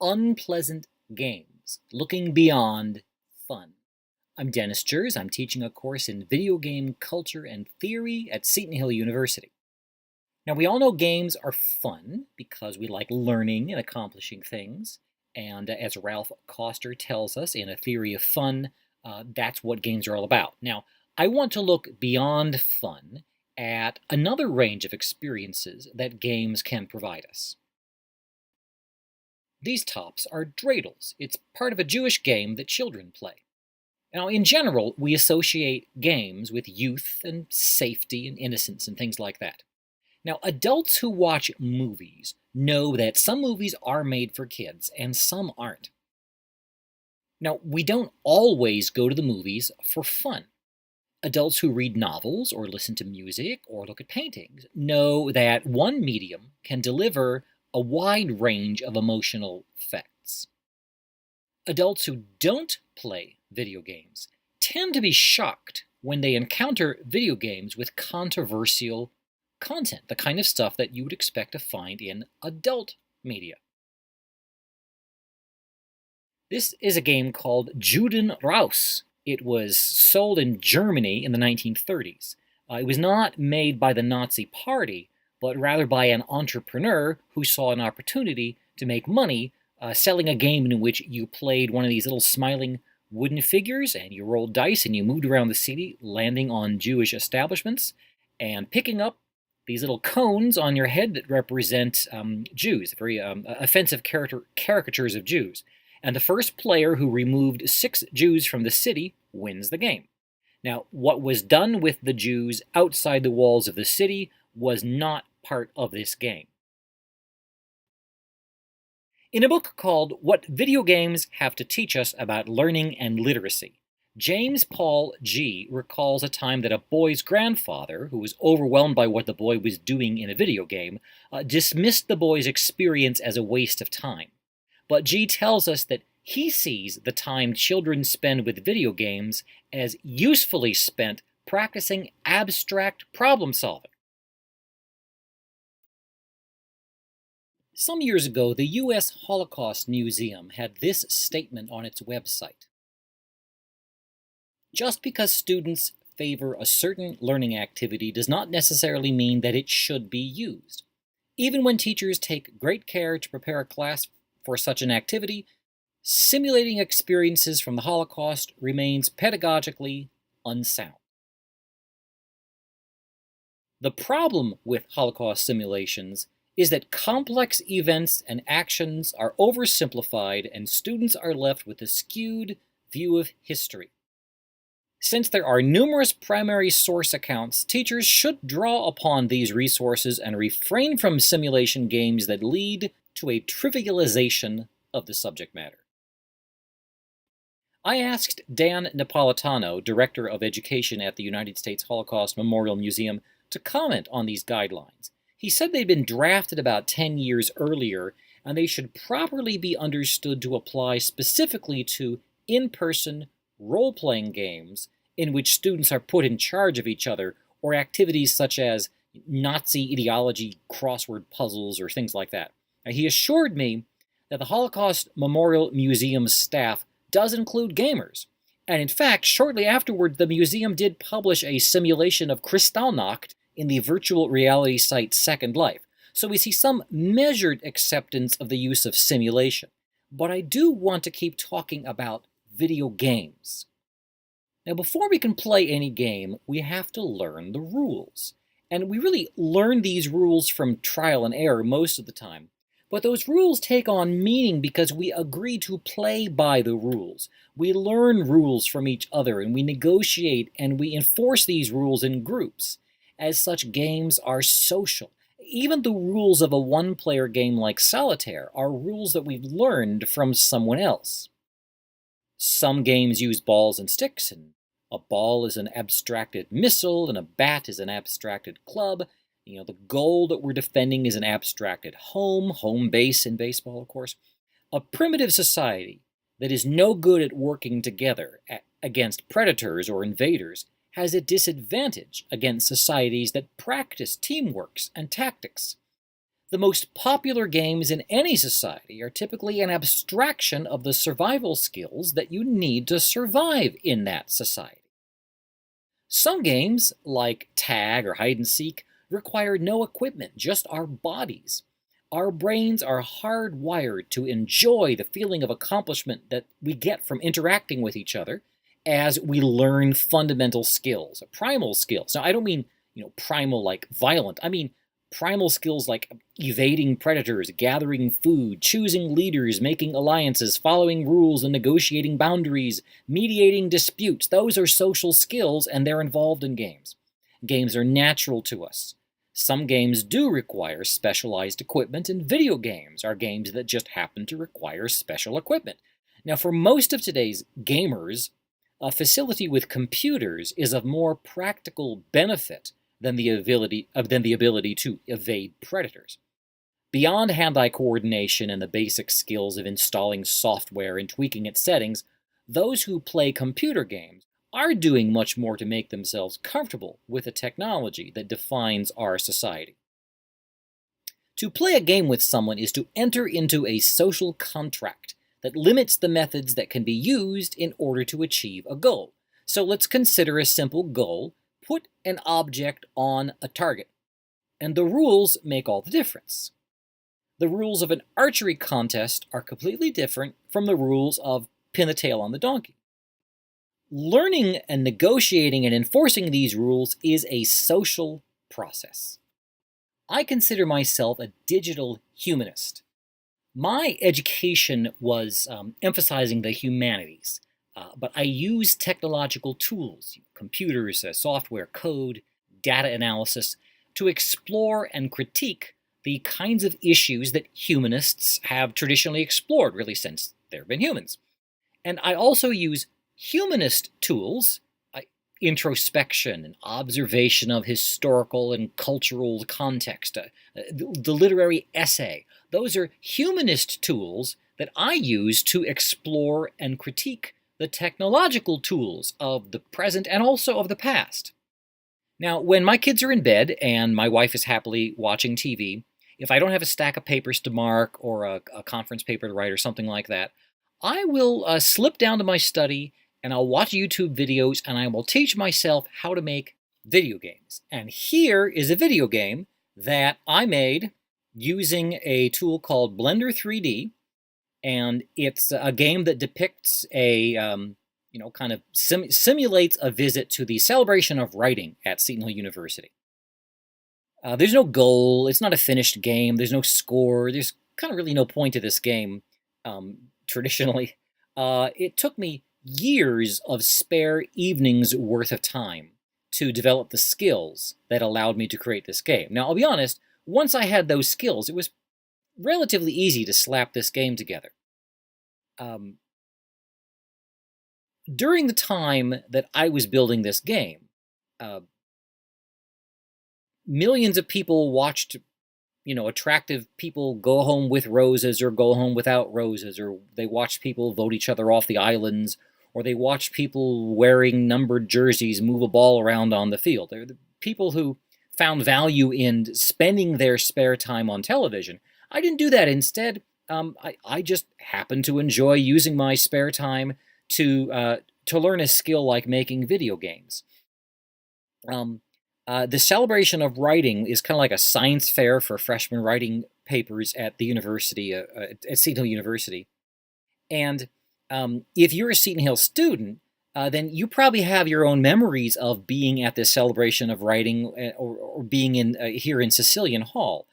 Unpleasant games, looking beyond fun. I'm Dennis Jerz. I'm teaching a course in video game culture and theory at Seton Hill University. Now, we all know games are fun because we like learning and accomplishing things. And as Ralph Coster tells us in A Theory of Fun, that's what games are all about. Now, I want to look beyond fun at another range of experiences that games can provide us. These tops are dreidels. It's part of a Jewish game that children play. Now, in general, we associate games with youth and safety and innocence and things like that. Now, adults who watch movies know that some movies are made for kids and some aren't. Now, we don't always go to the movies for fun. Adults who read novels or listen to music or look at paintings know that one medium can deliver a wide range of emotional effects. Adults who don't play video games tend to be shocked when they encounter video games with controversial content, the kind of stuff that you would expect to find in adult media. This is a game called Juden Raus. It was sold in Germany in the 1930s. It was not made by the Nazi Party, but rather by an entrepreneur who saw an opportunity to make money selling a game in which you played one of these little smiling wooden figures and you rolled dice and you moved around the city, landing on Jewish establishments and picking up these little cones on your head that represent Jews, very offensive caricatures of Jews. And the first player who removed 6 Jews from the city wins the game. Now, what was done with the Jews outside the walls of the city was not part of this game. In a book called What Video Games Have to Teach Us About Learning and Literacy, James Paul G. recalls a time that a boy's grandfather, who was overwhelmed by what the boy was doing in a video game, dismissed the boy's experience as a waste of time. But G tells us that he sees the time children spend with video games as usefully spent practicing abstract problem solving. Some years ago, the U.S. Holocaust Museum had this statement on its website. Just because students favor a certain learning activity does not necessarily mean that it should be used. Even when teachers take great care to prepare a class for such an activity, simulating experiences from the Holocaust remains pedagogically unsound. The problem with Holocaust simulations is that complex events and actions are oversimplified and students are left with a skewed view of history. Since there are numerous primary source accounts, teachers should draw upon these resources and refrain from simulation games that lead to a trivialization of the subject matter. I asked Dan Napolitano, Director of Education at the United States Holocaust Memorial Museum, to comment on these guidelines. He said they'd been drafted about 10 years earlier, and they should properly be understood to apply specifically to in-person role-playing games in which students are put in charge of each other, or activities such as Nazi ideology crossword puzzles or things like that. Now, he assured me that the Holocaust Memorial Museum staff does include gamers. And in fact, shortly afterward, the museum did publish a simulation of Kristallnacht in the virtual reality site Second Life. So we see some measured acceptance of the use of simulation. But I do want to keep talking about video games. Now, before we can play any game, we have to learn the rules. And we really learn these rules from trial and error most of the time. But those rules take on meaning because we agree to play by the rules. We learn rules from each other, and we negotiate and we enforce these rules in groups. As such, games are social. Even the rules of a one-player game like Solitaire are rules that we've learned from someone else. Some games use balls and sticks, and a ball is an abstracted missile, and a bat is an abstracted club. The goal that we're defending is an abstracted home base in baseball, of course. A primitive society that is no good at working together against predators or invaders has a disadvantage against societies that practice teamwork and tactics. The most popular games in any society are typically an abstraction of the survival skills that you need to survive in that society. Some games, like tag or hide and seek, require no equipment, just our bodies. Our brains are hardwired to enjoy the feeling of accomplishment that we get from interacting with each other as we learn fundamental skills, primal skills. Now, I don't mean, primal like violent. I mean primal skills like evading predators, gathering food, choosing leaders, making alliances, following rules and negotiating boundaries, mediating disputes. Those are social skills, and they're involved in games. Games are natural to us. Some games do require specialized equipment, and video games are games that just happen to require special equipment. Now, for most of today's gamers, a facility with computers is of more practical benefit than the ability to evade predators. Beyond hand-eye coordination and the basic skills of installing software and tweaking its settings, those who play computer games are doing much more to make themselves comfortable with the technology that defines our society. To play a game with someone is to enter into a social contract that limits the methods that can be used in order to achieve a goal. So let's consider a simple goal. Put an object on a target, and the rules make all the difference. The rules of an archery contest are completely different from the rules of pin the tail on the donkey. Learning and negotiating and enforcing these rules is a social process. I consider myself a digital humanist. My education was emphasizing the humanities. But I use technological tools, computers, software, code, data analysis, to explore and critique the kinds of issues that humanists have traditionally explored, really, since there have been humans. And I also use humanist tools, introspection and observation of historical and cultural context, the literary essay. Those are humanist tools that I use to explore and critique the technological tools of the present and also of the past. Now, when my kids are in bed and my wife is happily watching TV, if I don't have a stack of papers to mark or a conference paper to write or something like that, I will slip down to my study and I'll watch YouTube videos and I will teach myself how to make video games. And here is a video game that I made using a tool called Blender 3D. And it's a game that depicts simulates a visit to the celebration of writing at Seton University. There's no goal. It's not a finished game. There's no score. There's kind of really no point to this game traditionally. It took me years of spare evenings worth of time to develop the skills that allowed me to create this game. Now, I'll be honest, once I had those skills, it was relatively easy to slap this game together. During the time that I was building this game, millions of people watched, attractive people go home with roses or go home without roses, or they watched people vote each other off the islands, or they watched people wearing numbered jerseys move a ball around on the field. They're the people who found value in spending their spare time on television. I didn't do that. Instead, I just happened to enjoy using my spare time to learn a skill like making video games. The celebration of writing is kind of like a science fair for freshmen writing papers at the university, at Seton Hill University. And if you're a Seton Hill student, then you probably have your own memories of being at this celebration of writing or being in here in Sicilian Hall.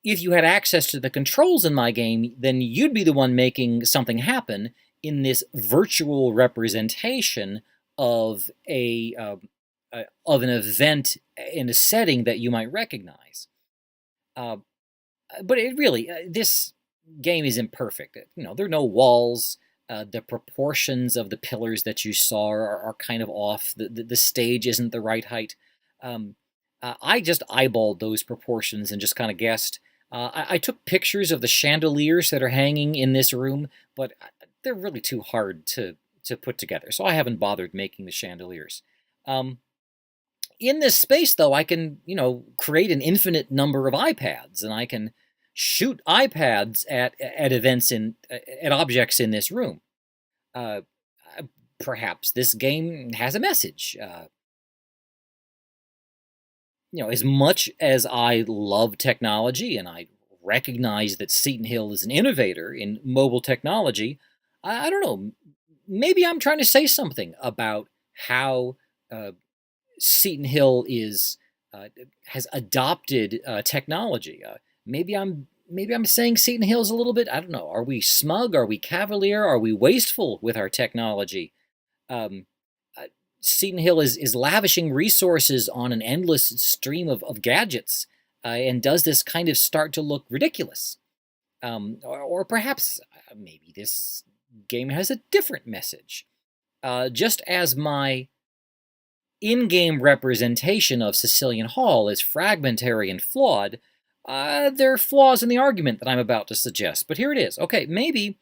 If you had access to the controls in my game, then you'd be the one making something happen in this virtual representation of an event in a setting that you might recognize. But this game is imperfect. There are no walls. The proportions of the pillars that you saw are kind of off. The stage isn't the right height. I just eyeballed those proportions and just kind of guessed. I took pictures of the chandeliers that are hanging in this room, but they're really too hard to put together, so I haven't bothered making the chandeliers. In this space, though, I can, create an infinite number of iPads, and I can shoot iPads at events at objects in this room. Uh, Perhaps this game has a message. As much as I love technology and I recognize that Seton Hill is an innovator in mobile technology, I don't know. Maybe I'm trying to say something about how Seton Hill has adopted technology. Maybe I'm saying Seton Hill's a little bit. I don't know. Are we smug? Are we cavalier? Are we wasteful with our technology? Um, Seton Hill is lavishing resources on an endless stream of gadgets, and does this kind of start to look ridiculous? Or perhaps maybe this game has a different message. Just as my in-game representation of Sicilian Hall is fragmentary and flawed, there are flaws in the argument that I'm about to suggest. But here it is. Okay, maybe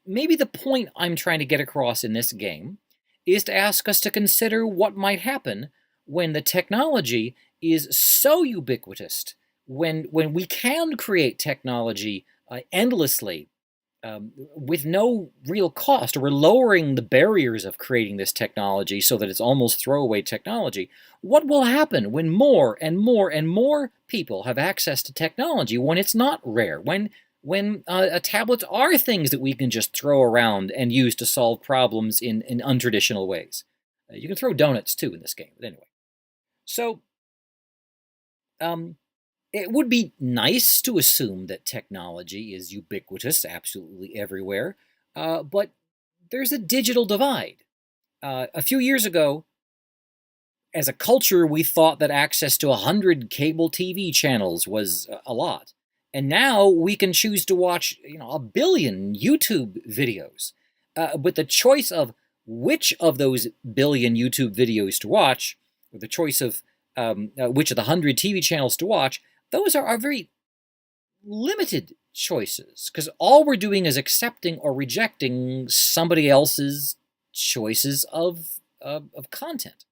the point I'm trying to get across in this game is to ask us to consider what might happen when the technology is so ubiquitous, when we can create technology endlessly, with no real cost, or we're lowering the barriers of creating this technology so that it's almost throwaway technology. What will happen when more and more and more people have access to technology, when it's not rare, when tablets are things that we can just throw around and use to solve problems in untraditional ways? You can throw donuts too in this game, but anyway. So, it would be nice to assume that technology is ubiquitous absolutely everywhere, but there's a digital divide. A few years ago, as a culture, we thought that access to 100 cable TV channels was a lot. And now we can choose to watch, 1 billion YouTube videos. But the choice of which of those billion YouTube videos to watch, or the choice of which of the 100 TV channels to watch, those are very limited choices, because all we're doing is accepting or rejecting somebody else's choices of content.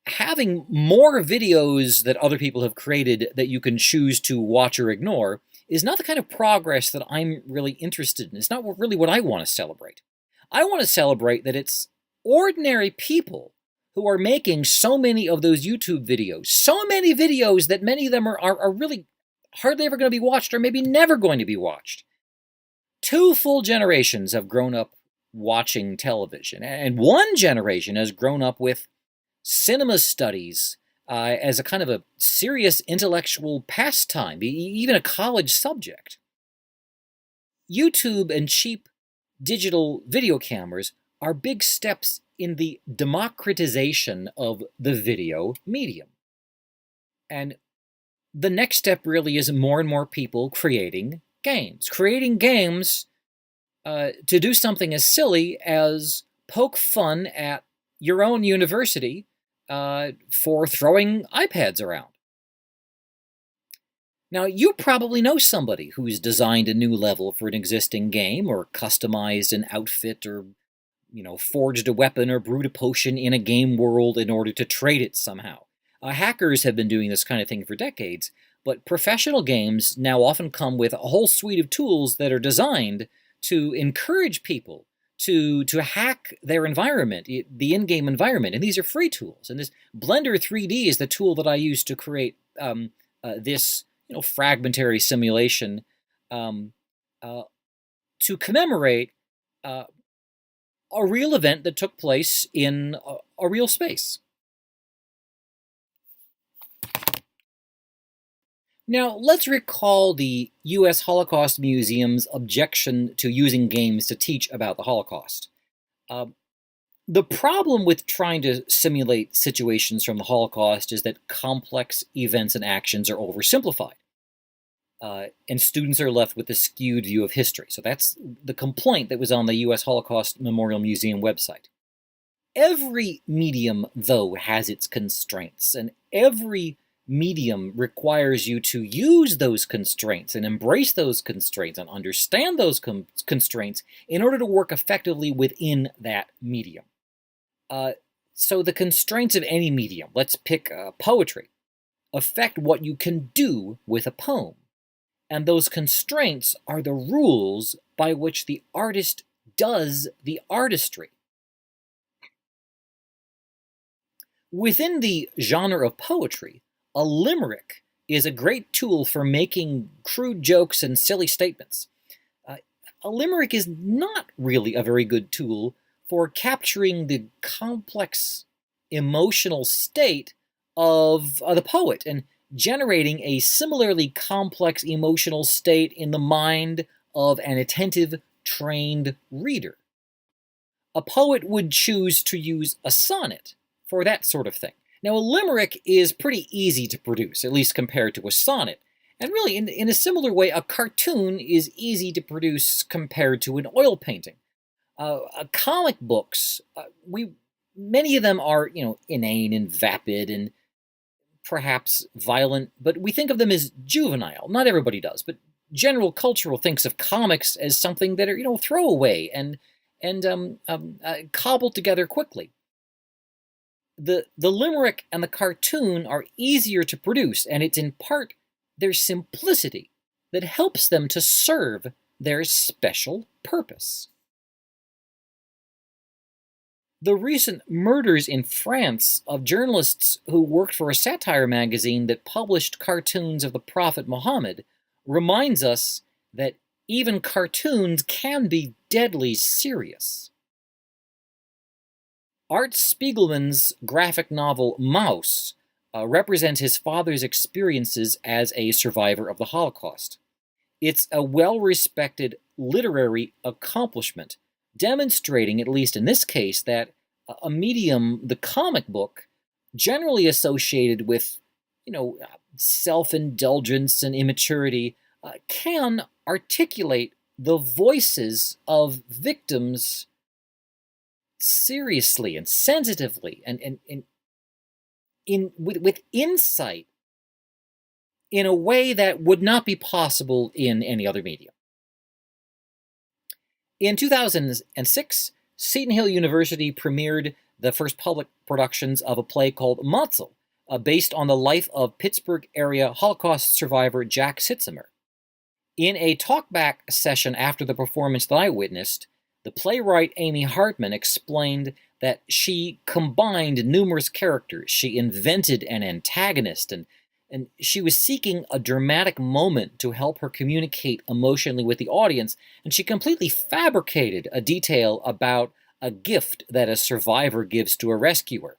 Having more videos that other people have created that you can choose to watch or ignore is not the kind of progress that I'm really interested in. It's not really what I want to celebrate. I want to celebrate that it's ordinary people who are making so many of those YouTube videos, so many videos that many of them are really hardly ever going to be watched, or maybe never going to be watched. 2 full generations have grown up watching television, and 1 generation has grown up with cinema studies as a kind of a serious intellectual pastime, even a college subject. YouTube and cheap digital video cameras are big steps in the democratization of the video medium. And the next step really is more and more people creating games. Creating games to do something as silly as poke fun at your own university for throwing iPads around. Now, you probably know somebody who's designed a new level for an existing game, or customized an outfit, or forged a weapon or brewed a potion in a game world in order to trade it somehow. Hackers have been doing this kind of thing for decades, but professional games now often come with a whole suite of tools that are designed to encourage people to hack their environment, the in-game environment, and these are free tools. And this Blender 3D is the tool that I use to create this fragmentary simulation to commemorate a real event that took place in a real space. Now, let's recall the U.S. Holocaust Museum's objection to using games to teach about the Holocaust. The problem with trying to simulate situations from the Holocaust is that complex events and actions are oversimplified. And students are left with a skewed view of history. So that's the complaint that was on the U.S. Holocaust Memorial Museum website. Every medium, though, has its constraints, and every medium requires you to use those constraints and embrace those constraints and understand those constraints in order to work effectively within that medium. So the constraints of any medium, let's pick poetry, affect what you can do with a poem. And those constraints are the rules by which the artist does the artistry. Within the genre of poetry, a limerick is a great tool for making crude jokes and silly statements. A limerick is not really a very good tool for capturing the complex emotional state of the poet and generating a similarly complex emotional state in the mind of an attentive, trained reader. A poet would choose to use a sonnet for that sort of thing. Now, a limerick is pretty easy to produce, at least compared to a sonnet. And really, in a similar way, a cartoon is easy to produce compared to an oil painting. Comic books, many of them are, inane and vapid and perhaps violent, but we think of them as juvenile. Not everybody does, but general cultural thinks of comics as something that are, throwaway and cobbled together quickly. The limerick and the cartoon are easier to produce, and it's in part their simplicity that helps them to serve their special purpose. The recent murders in France of journalists who worked for a satire magazine that published cartoons of the Prophet Muhammad reminds us that even cartoons can be deadly serious. Art Spiegelman's graphic novel Maus represents his father's experiences as a survivor of the Holocaust. It's a well-respected literary accomplishment, demonstrating, at least in this case, that a medium, the comic book, generally associated with, self-indulgence and immaturity, can articulate the voices of victims seriously and sensitively and with insight in a way that would not be possible in any other medium. In 2006, Seton Hill University premiered the first public productions of a play called Matzel, based on the life of Pittsburgh area Holocaust survivor Jack Sitzmer. In a talkback session after the performance that I witnessed, the playwright Amy Hartman explained that she combined numerous characters. She invented an antagonist, and she was seeking a dramatic moment to help her communicate emotionally with the audience, and she completely fabricated a detail about a gift that a survivor gives to a rescuer.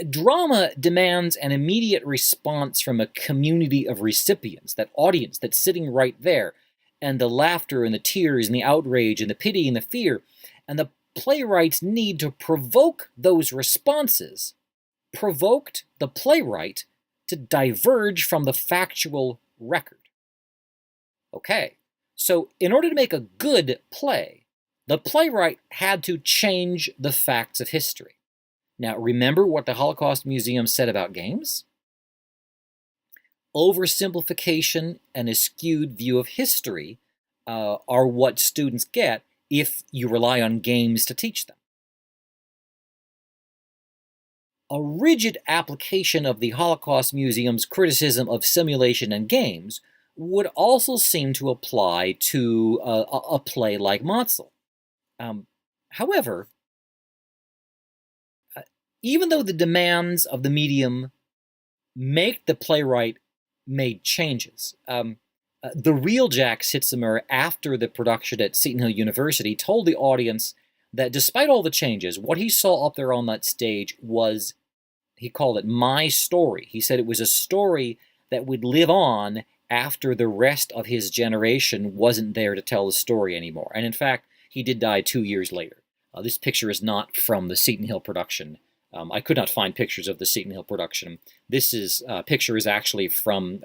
Drama demands an immediate response from a community of recipients, that audience that's sitting right there, and the laughter and the tears and the outrage and the pity and the fear. And the playwrights need to provoke those responses, provoked the playwright to diverge from the factual record. Okay, so in order to make a good play, the playwright had to change the facts of history. Now, remember what the Holocaust Museum said about games? Oversimplification and a skewed view of history are what students get if you rely on games to teach them. A rigid application of the Holocaust Museum's criticism of simulation and games would also seem to apply to a play like Matzel. However, even though the demands of the medium make the playwright made changes, the real Jack Sitzmer, after the production at Seton Hill University, told the audience that despite all the changes, what he saw up there on that stage was, he called it my story. He said it was a story that would live on after the rest of his generation wasn't there to tell the story anymore. And in fact, he did die 2 years later. This picture is not from the Seton Hill production. I could not find pictures of the Seton Hill production. This picture is actually from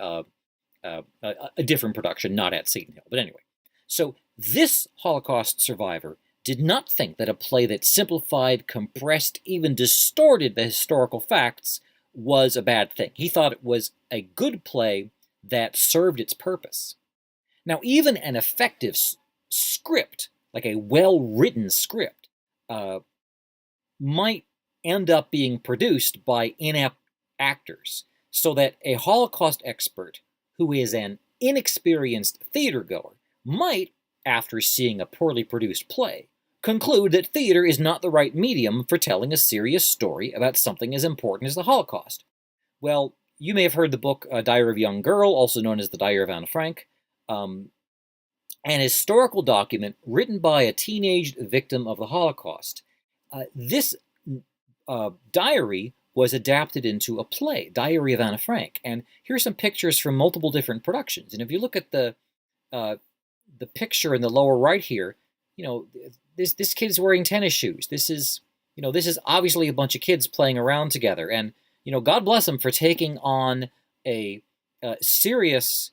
a different production, not at Seton Hill. But anyway, so this Holocaust survivor did not think that a play that simplified, compressed, even distorted the historical facts was a bad thing. He thought it was a good play that served its purpose. Now, even an effective script, like a well-written script, might end up being produced by inept actors, so that a Holocaust expert who is an inexperienced theatergoer might, after seeing a poorly produced play, conclude that theater is not the right medium for telling a serious story about something as important as the Holocaust. Well, you may have heard the book Diary of a Young Girl, also known as The Diary of Anne Frank, an historical document written by a teenage victim of the Holocaust. This diary was adapted into a play, Diary of Anne Frank, and here's some pictures from multiple different productions. And if you look at the picture in the lower right here, this kid is wearing tennis shoes. This is obviously a bunch of kids playing around together, and God bless them for taking on a serious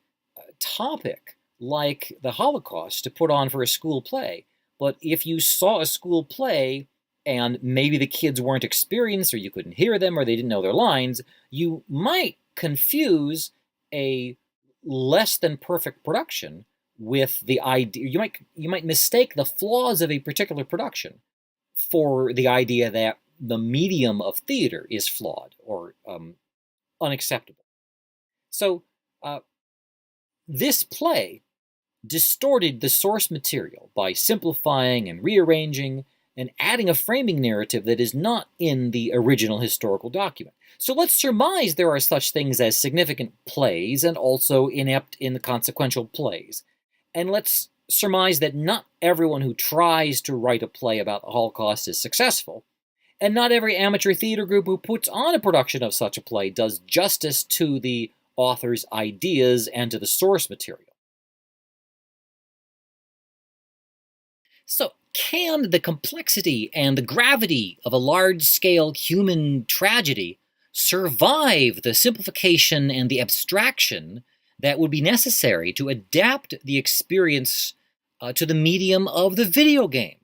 topic like the Holocaust to put on for a school play. But if you saw a school play and maybe the kids weren't experienced, or you couldn't hear them, or they didn't know their lines, you might confuse a less than perfect production with the idea. You might mistake the flaws of a particular production for the idea that the medium of theater is flawed or unacceptable. So this play distorted the source material by simplifying and rearranging and adding a framing narrative that is not in the original historical document. So let's surmise there are such things as significant plays and also inept, inconsequential plays. And let's surmise that not everyone who tries to write a play about the Holocaust is successful, and not every amateur theater group who puts on a production of such a play does justice to the author's ideas and to the source material. So, can the complexity and the gravity of a large-scale human tragedy survive the simplification and the abstraction that would be necessary to adapt the experience to the medium of the video game,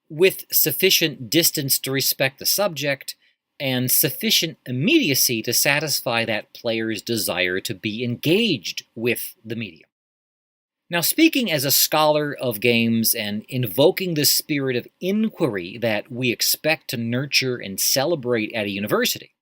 with sufficient distance to respect the subject and sufficient immediacy to satisfy that player's desire to be engaged with the medium? Now, speaking as a scholar of games and invoking the spirit of inquiry that we expect to nurture and celebrate at a university,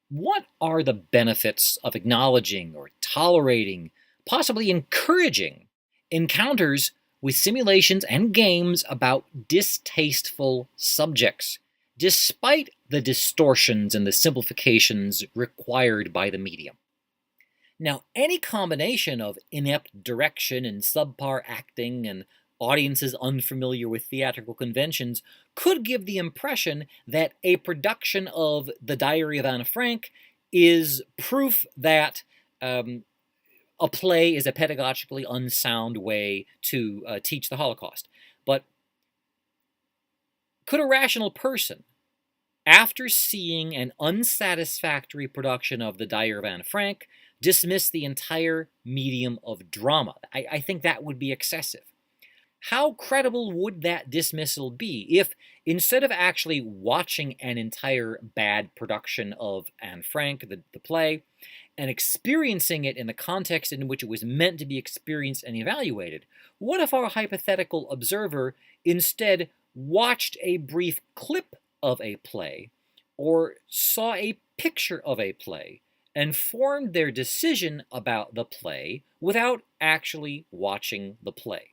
what are the benefits of acknowledging or tolerating, possibly encouraging, encounters with simulations and games about distasteful subjects, despite the distortions and the simplifications required by the medium? Now, any combination of inept direction and subpar acting and audiences unfamiliar with theatrical conventions could give the impression that a production of The Diary of Anne Frank is proof that a play is a pedagogically unsound way to teach the Holocaust. But could a rational person, after seeing an unsatisfactory production of The Diary of Anne Frank, dismiss the entire medium of drama? I think that would be excessive. How credible would that dismissal be if, instead of actually watching an entire bad production of Anne Frank, the play, and experiencing it in the context in which it was meant to be experienced and evaluated, what if our hypothetical observer instead watched a brief clip of a play or saw a picture of a play and formed their decision about the play without actually watching the play?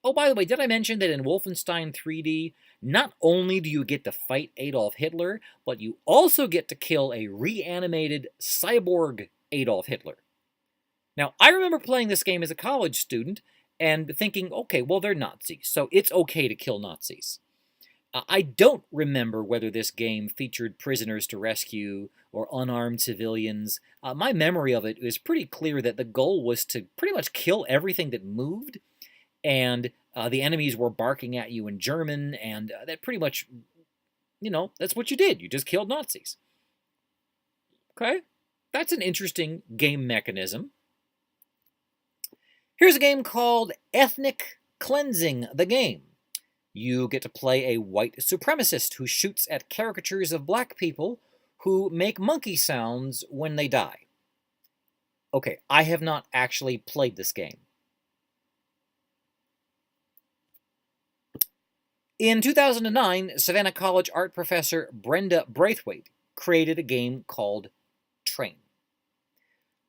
Oh, by the way, did I mention that in Wolfenstein 3D, not only do you get to fight Adolf Hitler, but you also get to kill a reanimated cyborg Adolf Hitler? Now, I remember playing this game as a college student and thinking, okay, well, they're Nazis, so it's okay to kill Nazis. I don't remember whether this game featured prisoners to rescue or unarmed civilians. My memory of it is pretty clear that the goal was to pretty much kill everything that moved, and the enemies were barking at you in German, and that pretty much, that's what you did. You just killed Nazis. Okay? That's an interesting game mechanism. Here's a game called Ethnic Cleansing the Game. You get to play a white supremacist who shoots at caricatures of black people who make monkey sounds when they die. Okay, I have not actually played this game. In 2009, Savannah College art professor Brenda Braithwaite created a game called Train.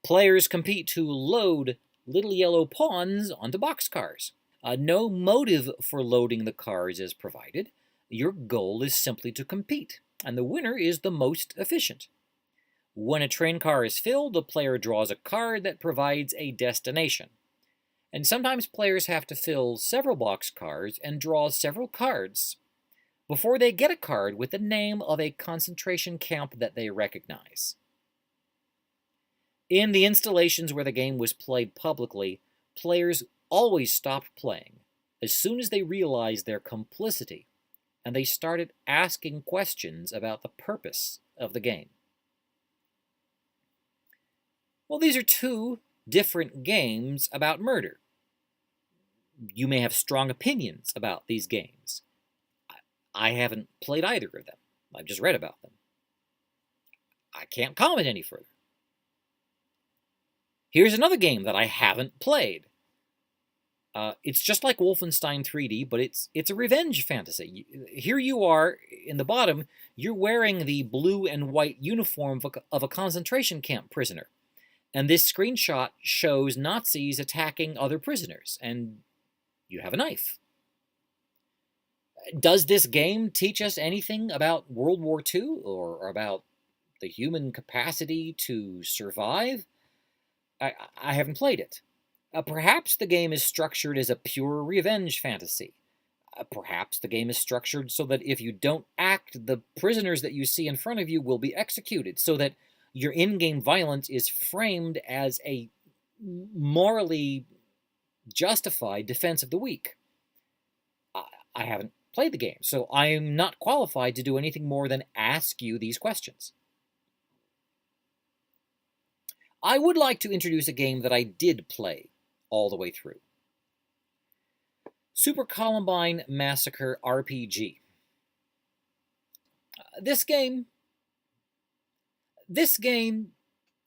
Players compete to load little yellow pawns onto boxcars. No motive for loading the cars is provided. Your goal is simply to compete, and the winner is the most efficient. When a train car is filled, the player draws a card that provides a destination. And sometimes players have to fill several boxcars and draw several cards before they get a card with the name of a concentration camp that they recognize. In the installations where the game was played publicly, players always stopped playing as soon as they realized their complicity, and they started asking questions about the purpose of the game. Well, these are two different games about murder. You may have strong opinions about these games. I haven't played either of them. I've just read about them. I can't comment any further. Here's another game that I haven't played. It's just like Wolfenstein 3D, but it's a revenge fantasy. Here you are, in the bottom, you're wearing the blue and white uniform of a concentration camp prisoner. And this screenshot shows Nazis attacking other prisoners, and you have a knife. Does this game teach us anything about World War II or about the human capacity to survive? I haven't played it. Perhaps the game is structured as a pure revenge fantasy. Perhaps the game is structured so that if you don't act, the prisoners that you see in front of you will be executed, so that your in-game violence is framed as a morally justified defense of the weak. I haven't played the game, so I'm not qualified to do anything more than ask you these questions. I would like to introduce a game that I did play all the way through. Super Columbine Massacre RPG. This game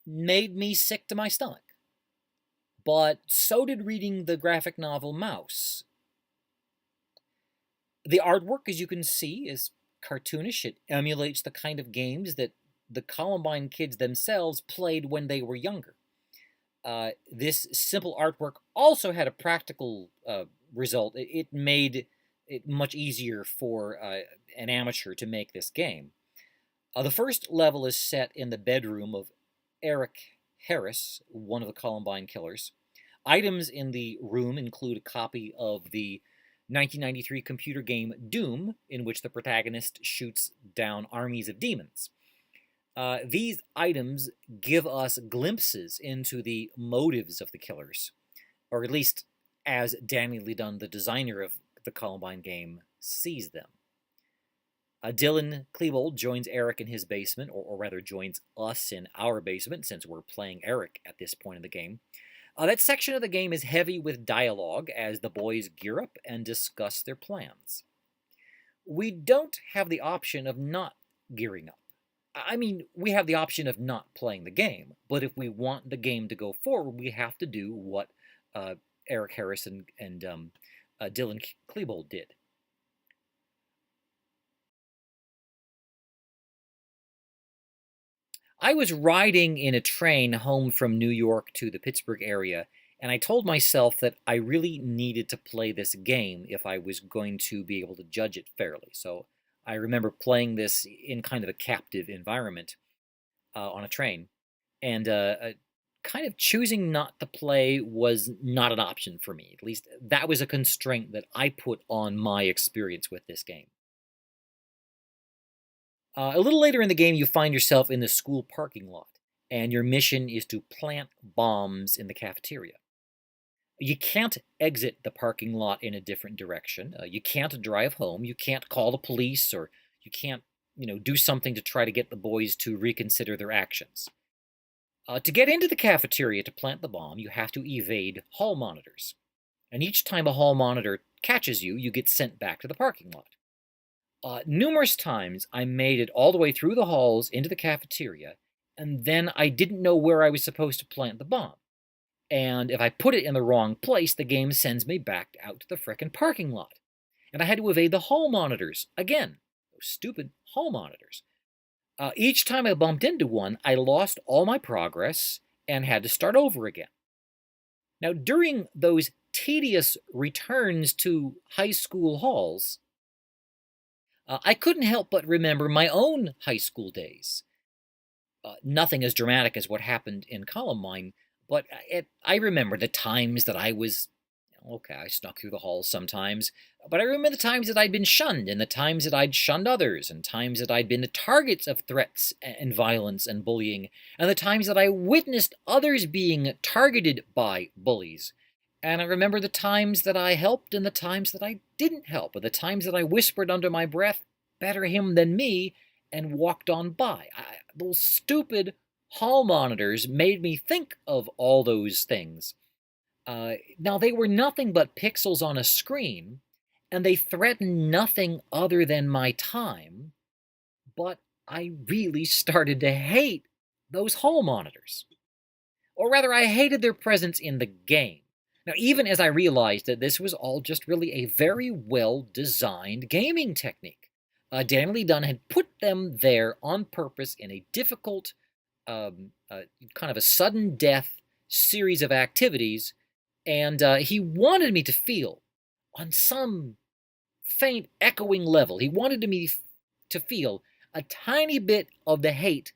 made me sick to my stomach. But so did reading the graphic novel Mouse. The artwork, as you can see, is cartoonish. It emulates the kind of games that the Columbine kids themselves played when they were younger. This simple artwork also had a practical result. It made it much easier for an amateur to make this game. The first level is set in the bedroom of Eric Harris, one of the Columbine killers. Items in the room include a copy of the 1993 computer game Doom, in which the protagonist shoots down armies of demons. These items give us glimpses into the motives of the killers, or at least as Danny Lee Dunn, the designer of the Columbine game, sees them. Dylan Klebold joins Eric in his basement, or rather joins us in our basement, since we're playing Eric at this point in the game. That section of the game is heavy with dialogue as the boys gear up and discuss their plans. We don't have the option of not gearing up. I mean, we have the option of not playing the game, but if we want the game to go forward, we have to do what Eric Harris and Dylan Klebold did. I was riding in a train home from New York to the Pittsburgh area, and I told myself that I really needed to play this game if I was going to be able to judge it fairly. So I remember playing this in kind of a captive environment on a train, and kind of choosing not to play was not an option for me. At least that was a constraint that I put on my experience with this game. A little later in the game, you find yourself in the school parking lot, and your mission is to plant bombs in the cafeteria. You can't exit the parking lot in a different direction. You can't drive home. You can't call the police, or you can't, do something to try to get the boys to reconsider their actions. To get into the cafeteria to plant the bomb, you have to evade hall monitors. And each time a hall monitor catches you, you get sent back to the parking lot. Numerous times I made it all the way through the halls into the cafeteria, and then I didn't know where I was supposed to plant the bomb. And if I put it in the wrong place, the game sends me back out to the frickin' parking lot. and I had to evade the hall monitors again. Those stupid hall monitors. Each time I bumped into one, I lost all my progress and had to start over again. Now, during those tedious returns to high school halls, I couldn't help but remember my own high school days. Nothing as dramatic as what happened in Columbine, but I remember the times that I was, okay, I snuck through the halls sometimes, but I remember the times that I'd been shunned, and the times that I'd shunned others, and times that I'd been the targets of threats and violence and bullying, and the times that I witnessed others being targeted by bullies. And I remember the times that I helped and the times that I didn't help, or the times that I whispered under my breath, better him than me, and walked on by. Those stupid hall monitors made me think of all those things. Now, they were nothing but pixels on a screen, and they threatened nothing other than my time, but I really started to hate those hall monitors. Or rather, I hated their presence in the game. Now, even as I realized that this was all just really a very well-designed gaming technique. Daniel Lee Dunn had put them there on purpose in a difficult, kind of a sudden death series of activities, and he wanted me to feel, on some faint echoing level, he wanted me to feel a tiny bit of the hate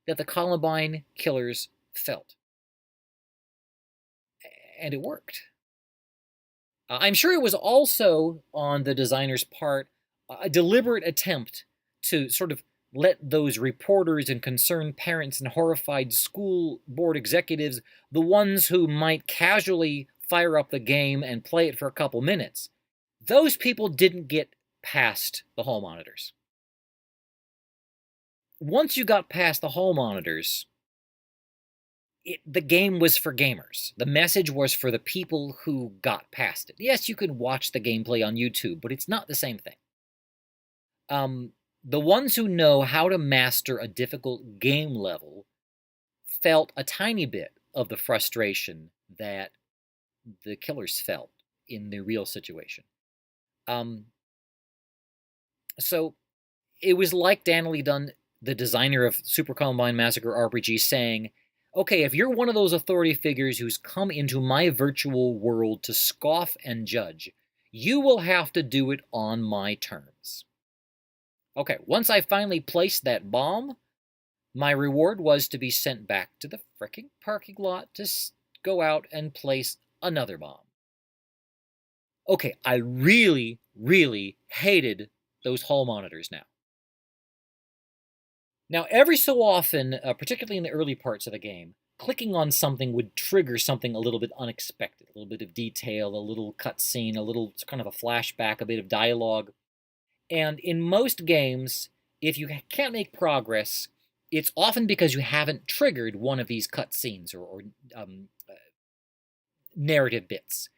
that the Columbine killers felt. And it worked. I'm sure it was also, on the designer's part, a deliberate attempt to sort of let those reporters and concerned parents and horrified school board executives, the ones who might casually fire up the game and play it for a couple minutes, those people didn't get past the hall monitors. Once you got past the hall monitors, the game was for gamers. The message was for the people who got past it. Yes, you can watch the gameplay on YouTube, but it's not the same thing. The ones who know how to master a difficult game level felt a tiny bit of the frustration that the killers felt in the real situation. So it was like Daniel Lee Dunn, the designer of Super Columbine Massacre RPG, saying, okay, if you're one of those authority figures who's come into my virtual world to scoff and judge, you will have to do it on my terms. Okay, once I finally placed that bomb, my reward was to be sent back to the fricking parking lot to go out and place another bomb. Okay, I really, really hated those hall monitors now. Now, every so often, particularly in the early parts of the game, clicking on something would trigger something a little bit unexpected, a little bit of detail, a little cutscene, a little kind of a flashback, a bit of dialogue. And in most games, if you can't make progress, it's often because you haven't triggered one of these cutscenes or narrative bits.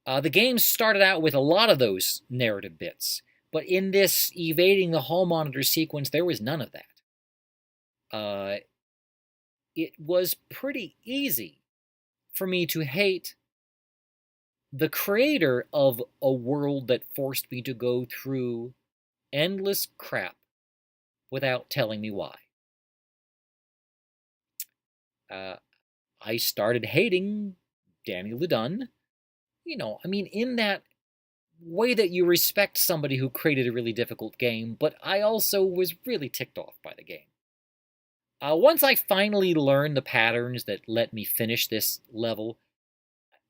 The game started out with a lot of those narrative bits, but in this evading the hall monitor sequence, there was none of that. It was pretty easy for me to hate the creator of a world that forced me to go through endless crap without telling me why. I started hating Daniel Lee Dunn, in that way that you respect somebody who created a really difficult game, but I also was really ticked off by the game. Once I finally learned the patterns that let me finish this level,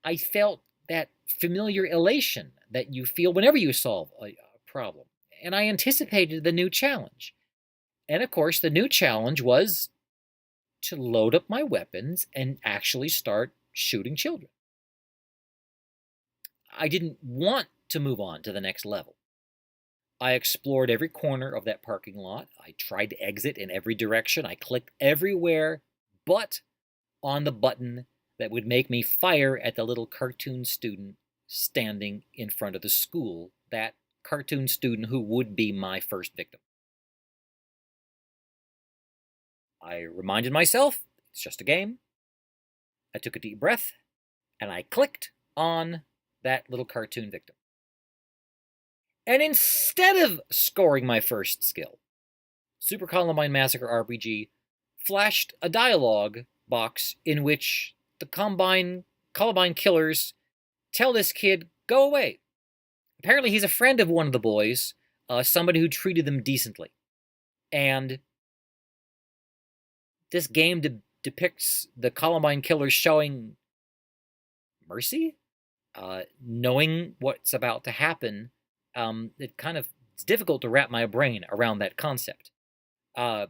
I felt that familiar elation that you feel whenever you solve a problem. And I anticipated the new challenge. And of course, the new challenge was to load up my weapons and actually start shooting children. I didn't want to move on to the next level. I explored every corner of that parking lot. I tried to exit in every direction. I clicked everywhere but on the button that would make me fire at the little cartoon student standing in front of the school, that cartoon student who would be my first victim. I reminded myself, it's just a game. I took a deep breath, and I clicked on that little cartoon victim. And instead of scoring my first skill, Super Columbine Massacre RPG flashed a dialogue box in which the Columbine killers tell this kid, go away. Apparently, he's a friend of one of the boys, somebody who treated them decently. And this game depicts the Columbine killers showing mercy, knowing what's about to happen. It's difficult to wrap my brain around that concept. The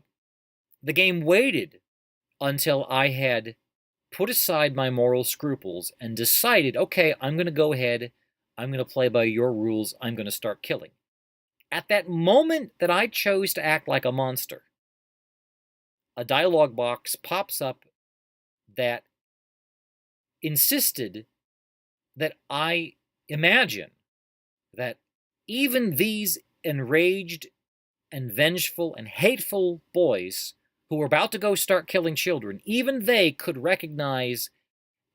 game waited until I had put aside my moral scruples and decided, okay, I'm going to go ahead, I'm going to play by your rules, I'm going to start killing. At that moment that I chose to act like a monster, a dialogue box pops up that insisted that I imagine that even these enraged and vengeful and hateful boys who were about to go start killing children, even they could recognize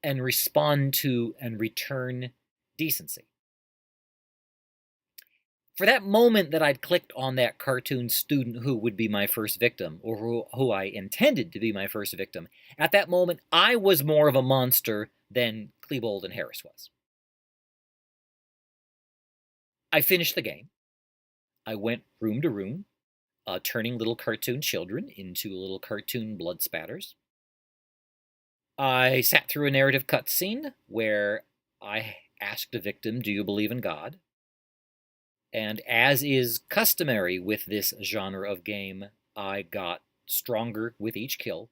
and respond to and return decency. For that moment that I'd clicked on that cartoon student who would be my first victim, or who I intended to be my first victim, at that moment, I was more of a monster than Klebold and Harris was. I finished the game. I went room to room, turning little cartoon children into little cartoon blood spatters. I sat through a narrative cutscene where I asked the victim, do you believe in God? And as is customary with this genre of game, I got stronger with each kill.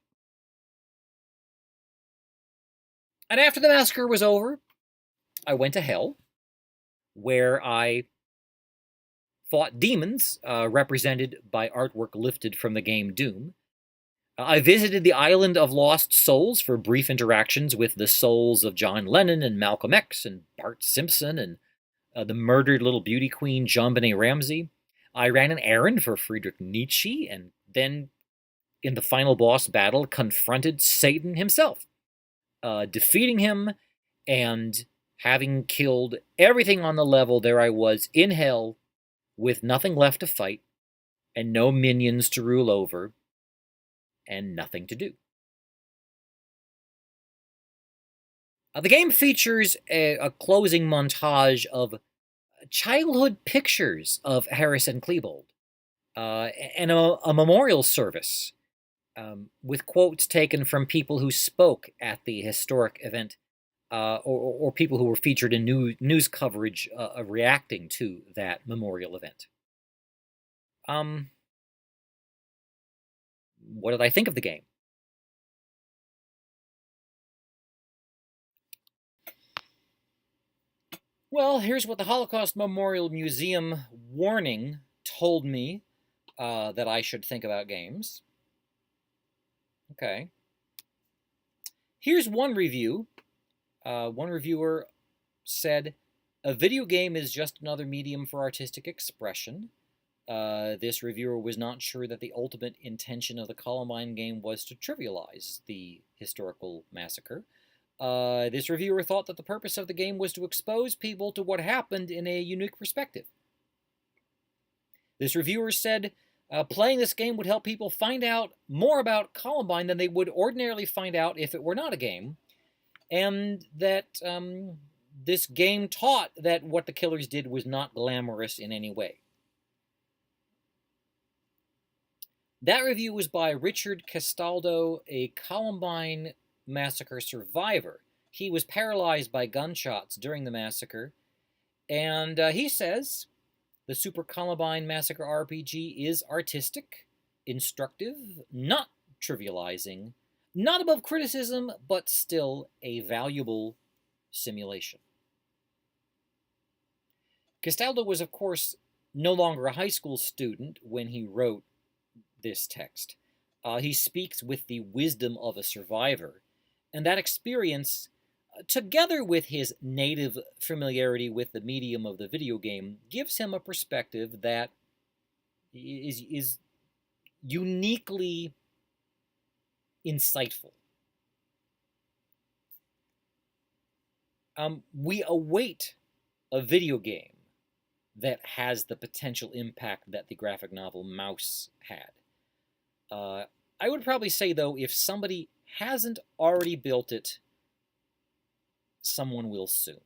And after the massacre was over, I went to hell, where I fought demons, represented by artwork lifted from the game Doom. I visited the Island of Lost Souls for brief interactions with the souls of John Lennon and Malcolm X and Bart Simpson and the murdered little beauty queen JonBenet Ramsey. I ran an errand for Friedrich Nietzsche, and then, in the final boss battle, confronted Seton himself, defeating him and having killed everything on the level. There I was in hell, with nothing left to fight, and no minions to rule over, and nothing to do. The game features a closing montage of childhood pictures of Harris and Klebold, and a memorial service with quotes taken from people who spoke at the historic event, or people who were featured in news coverage reacting to that memorial event. What did I think of the game? Well, here's what the Holocaust Memorial Museum warning told me that I should think about games. Okay. Here's one review. One reviewer said, a video game is just another medium for artistic expression. This reviewer was not sure that the ultimate intention of the Columbine game was to trivialize the historical massacre. This reviewer thought that the purpose of the game was to expose people to what happened in a unique perspective. This reviewer said, playing this game would help people find out more about Columbine than they would ordinarily find out if it were not a game, and that this game taught that what the killers did was not glamorous in any way. That review was by Richard Castaldo, a Columbine massacre survivor. He was paralyzed by gunshots during the massacre, and he says the Super Columbine Massacre RPG is artistic, instructive, not trivializing, not above criticism, but still a valuable simulation. Castaldo was, of course, no longer a high school student when he wrote this text. He speaks with the wisdom of a survivor, and that experience, together with his native familiarity with the medium of the video game, gives him a perspective that is uniquely insightful. We await a video game that has the potential impact that the graphic novel Mouse had. I would probably say, though, if somebody hasn't already built it, someone will soon.